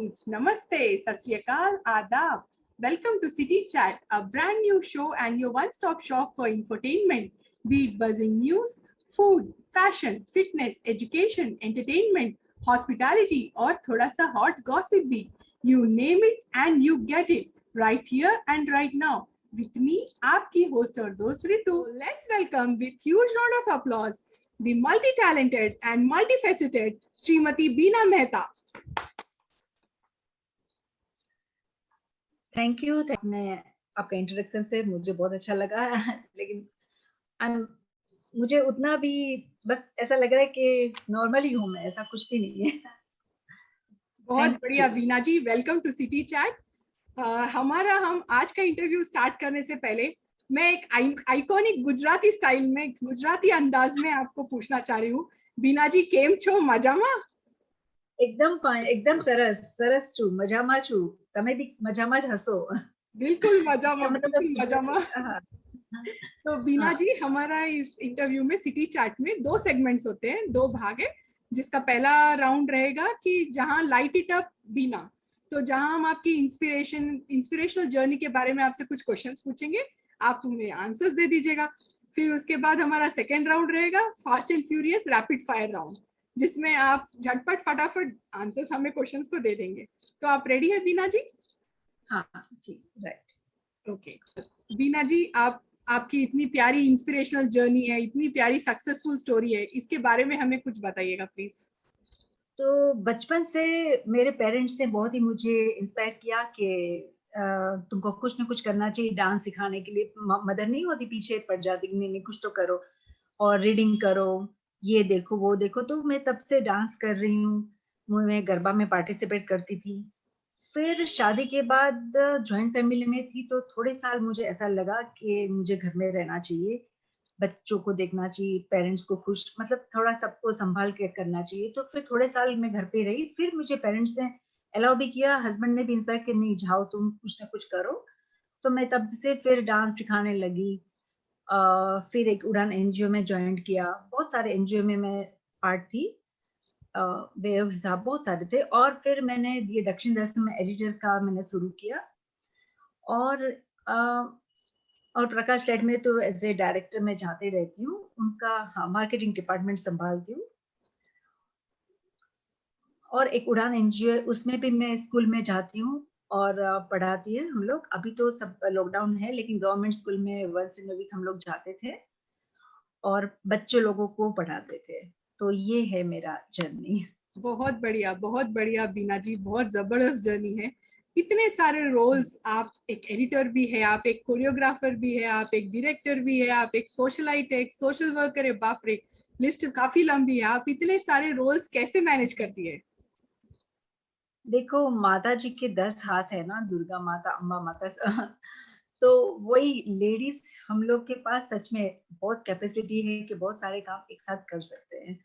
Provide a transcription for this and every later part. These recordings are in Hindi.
afternoon, namaste, sat sri akal, adab. Welcome to City Chat, a brand new show and your one-stop shop for infotainment, be it buzzing news, food, fashion, fitness, education, entertainment, hospitality, or thoda sa hot gossip भी. You name it and you get it right here and right now. With me, आपकी host और दोस्त Ritu. Let's welcome with huge round of applause the multi-talented and multifaceted Srimati Beena Mehta. Thank you. आपका इंट्रोडक्शन से मुझे बहुत अच्छा लगा लेकिन मुझे उतना भी बस ऐसा लग रहा है कि नॉर्मल ही हूँ मैं, ऐसा कुछ भी नहीं है। बहुत बढ़िया बीना जी, वेलकम टू सिटी चैट। हम आज का इंटरव्यू स्टार्ट करने से पहले मैं एक आइकॉनिक गुजराती स्टाइल में, गुजराती अंदाज में आपको पूछना चाह रही हूँ, बीना जी केम छो, मजामा? एकदम फाइन, एकदम सरस छू, मजामा छू। તમે भी मजामा જ हसो। बिल्कुल मजामा, बिल्कुल मजामा। तो बीना हाँ। जी, हमारा इस इंटरव्यू में सिटी चैट में 2 सेगमेंट्स होते हैं, 2 भाग है, जिसका पहला राउंड रहेगा कि जहां लाइट इट अप बीना, तो जहां हम आपकी इंस्पिरेशनल जर्नी के बारे में आपसे कुछ क्वेश्चंस पूछेंगे, आप हमें आंसर्स दे दीजिएगा। फिर उसके बाद हमारा सेकेंड राउंड रहेगा fast and furious rapid fire round, जिसमें आप झटपट फटाफट आंसर्स हमें क्वेश्चंस को दे देंगे। तो आप रेडी है बीना जी? हाँ जी, राइट। ओके बीना जी, आपकी इतनी प्यारी इंस्पिरेशनल जर्नी है, इतनी प्यारी सक्सेसफुल स्टोरी है, इसके बारे में हमें कुछ बताइएगा प्लीज। तो बचपन से मेरे पेरेंट्स ने बहुत ही मुझे इंस्पायर किया कि तुमको कुछ ना कुछ करना चाहिए, डांस सिखाने के लिए। मदर नहीं होती पीछे पड़ जाती, नहीं कुछ तो करो और रीडिंग करो, ये देखो वो देखो। तो मैं तब से डांस कर रही हूँ, मैं गरबा में पार्टिसिपेट करती थी। फिर शादी के बाद जॉइंट फैमिली में थी, तो थोड़े साल मुझे ऐसा लगा कि मुझे घर में रहना चाहिए, बच्चों को देखना चाहिए, पेरेंट्स को खुश, मतलब थोड़ा सबको संभाल के करना चाहिए। तो फिर थोड़े साल मैं घर पे रही, फिर मुझे पेरेंट्स ने अलाउ भी किया, हस्बैंड ने भी इंस्पायर किया, नहीं जाओ तुम कुछ ना कुछ करो। तो मैं तब से फिर डांस सिखाने लगी। फिर एक उड़ान एनजीओ में ज्वाइन किया, बहुत सारे एनजीओ में मैं पार्ट थी, वेव साहब बहुत सारे थे। और फिर मैंने ये दक्षिण दर्शन में एडिटर का मैंने शुरू किया, और प्रकाश लाइट में तो एज ए डायरेक्टर मैं जाते रहती हूँ, उनका मार्केटिंग डिपार्टमेंट संभालती हूँ। और एक उड़ान एनजीओ है, उसमें भी मैं स्कूल में जाती हूँ और पढ़ाती है हम लोग। अभी तो सब लॉकडाउन है, लेकिन गवर्नमेंट स्कूल में वंस इन अ वीक हम लोग जाते थे और बच्चे लोगों को पढ़ाते थे। तो ये है मेरा जर्नी। बहुत बढ़िया बीना जी, बहुत जबरदस्त जर्नी है। इतने सारे रोल्स, आप एक एडिटर भी है, आप एक कोरियोग्राफर भी है, आप एक डायरेक्टर भी है, आप एक सोशलाइट है, एक सोशल वर्कर है, बाप रे, लिस्ट काफी लंबी है। आप इतने सारे रोल्स कैसे मैनेज करती है? देखो, माता जी के 10 हाथ है ना, दुर्गा माता, अम्बा माता। तो वही लेडीज हम लोग के पास सच में बहुत कैपेसिटी है कि बहुत सारे काम एक साथ कर सकते हैं।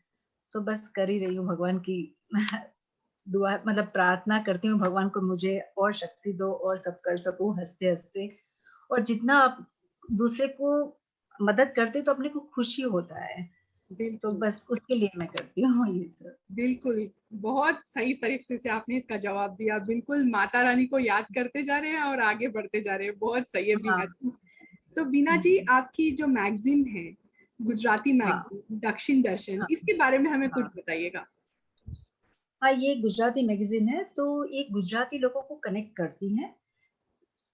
तो बस कर ही रही हूँ, भगवान की दुआ, मतलब प्रार्थना करती हूँ भगवान को मुझे और शक्ति दो और सब कर सकूं हंसते हंसते। और जितना आप दूसरे को मदद करते तो अपने को खुशी होता है, तो बिल्कुल बस उसके लिए मैं करती हूँ ये सब। बिल्कुल, बहुत सही तरीके से आपने इसका जवाब दिया। बिल्कुल माता रानी को याद करते जा रहे हैं और आगे बढ़ते जा रहे हैं। बहुत सही है बीना हाँ। जी। तो बीना जी, आपकी जो मैगजीन है, गुजराती हाँ। मैगजीन दक्षिण दर्शन, हाँ। इसके बारे में हमें कुछ हाँ। बताइएगा। हाँ, ये गुजराती मैगजीन है, तो ये गुजराती लोगों को कनेक्ट करती है।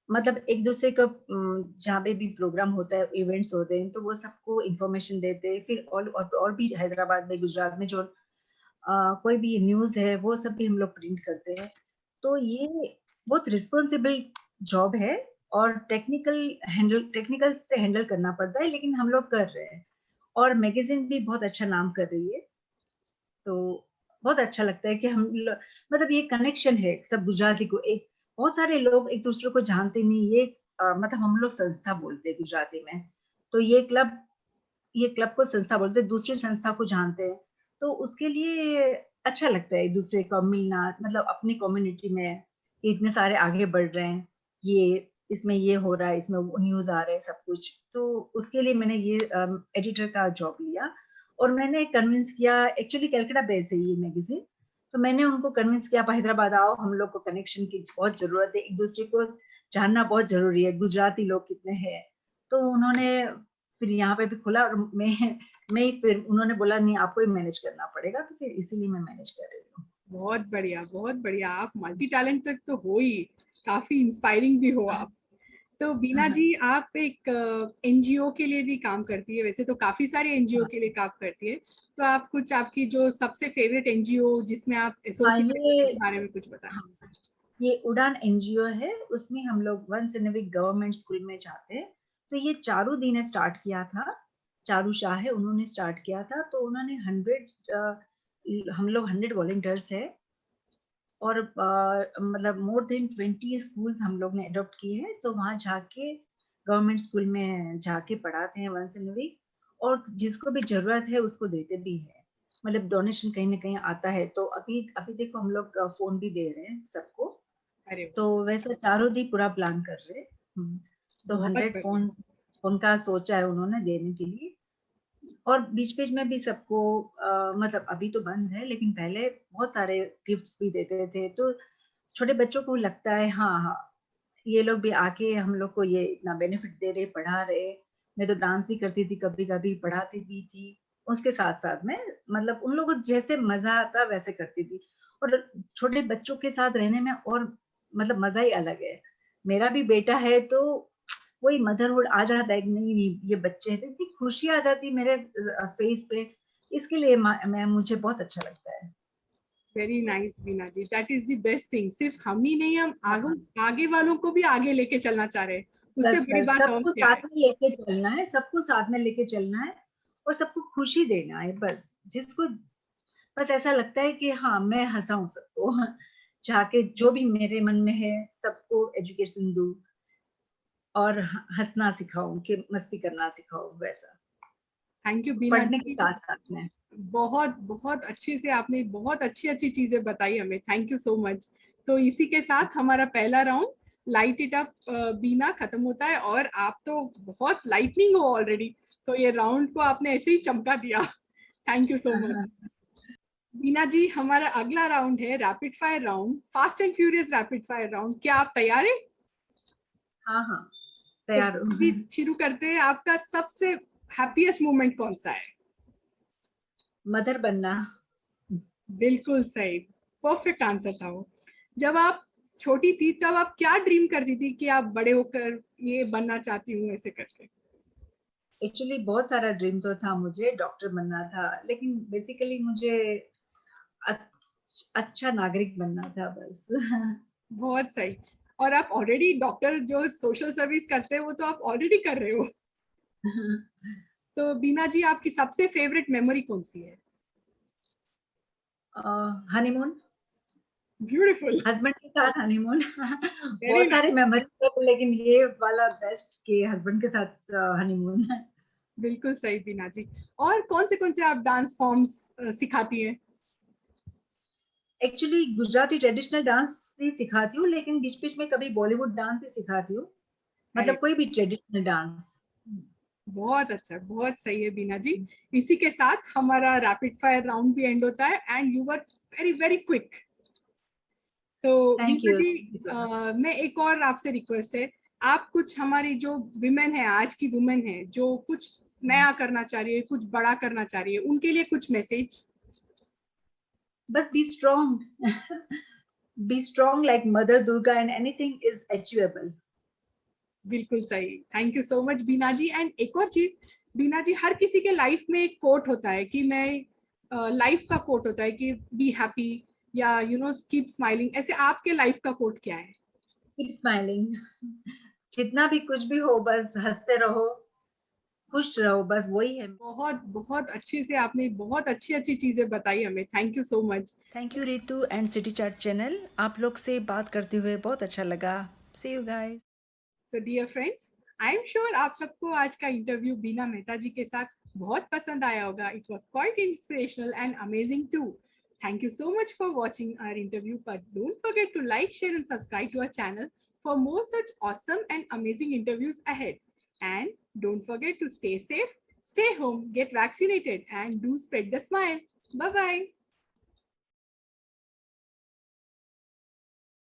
मतलब एक दूसरे का जहाँ पे भी प्रोग्राम होता है, इवेंट्स होते हैं, तो वो सबको इन्फॉर्मेशन देते हैं। फिर और भी हैदराबाद में, गुजरात में जो कोई भी न्यूज़ है, वो सब भी हम लोग प्रिंट करते हैं। तो ये बहुत रिस्पॉन्सिबल जॉब है, और टेक्निकल से हैंडल करना पड़ता है, लेकिन हम लोग कर रहे हैं। और मैगजीन भी बहुत अच्छा नाम कर रही है, तो बहुत अच्छा लगता है कि मतलब ये कनेक्शन है सब गुजराती को। एक बहुत सारे लोग एक दूसरे को जानते नहीं, ये मतलब हम लोग संस्था बोलते हैं गुजराती में। तो ये क्लब को संस्था बोलते हैं, दूसरी संस्था को जानते हैं। तो उसके लिए अच्छा लगता है एक दूसरे को मिलना, मतलब अपनी कम्युनिटी में इतने सारे आगे बढ़ रहे हैं, ये इसमें ये हो रहा है, इसमें वो न्यूज़ आ रहे हैं, सब कुछ। तो उसके लिए मैंने ये एडिटर का जॉब लिया, और मैंने कन्विंस किया। एक्चुअली कलकत्ता बेस्ड है ये मैगज़ीन, तो मैंने उनको कन्विंस किया, आप हैदराबाद आओ, हम लोग को कनेक्शन की बहुत जरूरत है, एक दूसरे को जानना बहुत जरूरी है, गुजराती लोग कितने हैं। तो उन्होंने फिर यहाँ पे भी खोला, और मैं फिर उन्होंने बोला नहीं, आपको ही मैनेज करना पड़ेगा, तो फिर इसीलिए मैं मैनेज कर रही हूँ। बहुत बढ़िया, बहुत बढ़िया। आप मल्टी टैलेंटेड तो हो ही, काफी इंस्पायरिंग भी हो आप। तो बीना जी, आप एक एनजीओ के लिए भी काम करती है, वैसे तो काफी सारे एनजीओ के लिए काम करती है, तो आप कुछ आपकी जो सबसे फेवरेट एनजीओ जिसमें आप हाँ, एसोसिएट हैं, उसके बारे में कुछ बताएं। ये उड़ान एनजीओ है, उसमें हम लोग once in a week government school में जाते हैं। तो ये चारू दी ने स्टार्ट किया था, चारू शाह है, उन्होंने स्टार्ट किया था। तो उन्होंने 100 हम लोग 100 वॉलंटियर्स है, और मतलब मोर देन 20 स्कूल्स हम लोग ने अडॉप्ट किए हैं। तो वहाँ जाके गवर्नमेंट स्कूल में जाके पढ़ाते हैं वंस इन अ वीक, और जिसको भी जरूरत है उसको देते भी है। मतलब डोनेशन कहीं ना कहीं आता है। तो अभी अभी देखो, हम लोग फोन भी दे रहे हैं सबको। अरे तो वैसा चारों दी पूरा प्लान कर रहे हैं। तो बहुत 100 बढ़िया। फोन उनका सोचा है उन्होंने देने के लिए। और बीच बीच में भी सबको मतलब अभी तो बंद है, लेकिन पहले बहुत सारे गिफ्ट्स भी देते थे। तो छोटे बच्चों को लगता है, हाँ हाँ, ये लोग भी आके हम लोग को ये इतना बेनिफिट दे रहे, पढ़ा रहे। मैं तो डांस भी करती थी, कभी कभी पढ़ाती भी थी उसके साथ साथ में। मतलब उन लोगों को जैसे मजा आता वैसे करती थी। और छोटे बच्चों के साथ रहने में और मतलब मजा ही अलग है। मेरा भी बेटा है, तो वही मदरहुड आ जाता है कि नहीं नहीं ये बच्चे हैं, तो इतनी खुशी आ जाती है मेरे फेस पे। इसके लिए मैं मुझे बहुत अच्छा लगता है। Very nice Bina ji, that is the best thing. सिर्फ हम ही नहीं, हम आगे हाँ, आगे वालों को भी आगे लेके चलना चाह रहे हैं, उससे बस बड़ी बस बात और सबको क्या साथ है। में लेके चलना है, सबको साथ में लेके चलना है, और सबको खुशी देना है। बस जिसको बस ऐसा लगता है कि हाँ, मैं हंसाऊं सबको, जाके जो भी मेरे मन में है सबको एजुकेशन दूं, और हंसना सिखाऊं, कि मस्ती करना सिखाऊं, वैसा थैंक यू बीना पढ़ने के जी। साथ साथ में। बहुत बहुत अच्छे से आपने बहुत अच्छी अच्छी चीजें बताई हमें, थैंक यू सो मच। तो इसी के साथ हमारा पहला राउंड लाइट इट अप बीना खत्म होता है, और आप तो बहुत लाइटनिंग हो ऑलरेडी, तो ये राउंड को आपने ऐसे ही चमका दिया। Thank you so much Bina जी। हमारा अगला राउंड है rapid fire round, fast and furious rapid fire round. क्या आप तैयार हैं? हाँ हाँ, तो तैयार भी हूँ। शुरू करते हैं। आपका सबसे हैप्पीएस्ट मोमेंट कौन सा है? मदर बनना। बिल्कुल सही, परफेक्ट आंसर था वो। जब आप छोटी थी तब आप क्या ड्रीम करती थी कि आप बड़े होकर ये बनना चाहती हूँ ऐसे करके? एक्चुअली बहुत सारा ड्रीम तो था, मुझे डॉक्टर बनना था, लेकिन बेसिकली मुझे अच्छा नागरिक बनना था बस। बहुत सही। और आप ऑलरेडी डॉक्टर जो सोशल सर्विस करते हैं वो तो आप ऑलरेडी कर रहे हो। तो बीना जी, आपकी सबसे फेवरेट मेमोरी कौन सी है? Honeymoon, beautiful. हस्बैंड के साथ हनीमून। वेरी बहुत सारे नाइस। मेमोरीज है, लेकिन ये वाला बेस्ट के हस्बैंड के साथ हनीमून। बिल्कुल सही बीना जी। और कौन से आप डांस फॉर्म्स सिखाती हैं? एक्चुअली गुजराती ट्रेडिशनल डांस भी सिखाती हूँ, लेकिन बीच बीच में कभी बॉलीवुड डांस भी सिखाती हूँ। अरे मतलब कोई भी ट्रेडिशनल डांस। बहुत अच्छा, बहुत सही है बीना जी। इसी के साथ हमारा रैपिड फायर राउंड भी एंड होता है, and you were very very quick. तो थैंक बीना यू, जी, थैंक यू सो मच। मैं एक और आपसे रिक्वेस्ट है। आप कुछ हमारी जो विमेन है, आज की वुमेन है जो कुछ नया करना चाह रही है, कुछ बड़ा करना चाह रही है, उनके लिए कुछ मैसेज? बस be strong, be strong like mother Durga, and anything is achievable. बिल्कुल सही, thank you so much Bina ji. And एक और चीज बीना जी, हर किसी के लाइफ में एक कोट होता है कि मैं लाइफ का कोट होता है कि बी हैप्पी या कीप स्माइलिंग। ऐसे आपके लाइफ का कोट क्या है? Keep smiling. जितना भी कुछ भी हो, बस हंसते रहो, खुश रहो, बस वही है। बहुत बहुत अच्छे से आपने बहुत अच्छी अच्छी चीजें बताई हमें, thank you so much. Thank you Ritu and city chat channel, आप लोग से बात करते हुए बहुत अच्छा लगा। See you guys. So dear friends, I am sure आप सबको आज का इंटरव्यू बीना मेहता जी के साथ बहुत पसंद आया होगा। It was quite inspirational and amazing too. Thank you so much for watching our interview, but don't forget to like, share and subscribe to our channel for more such awesome and amazing interviews ahead. And don't forget to stay safe, stay home, get vaccinated and do spread the smile. Bye bye.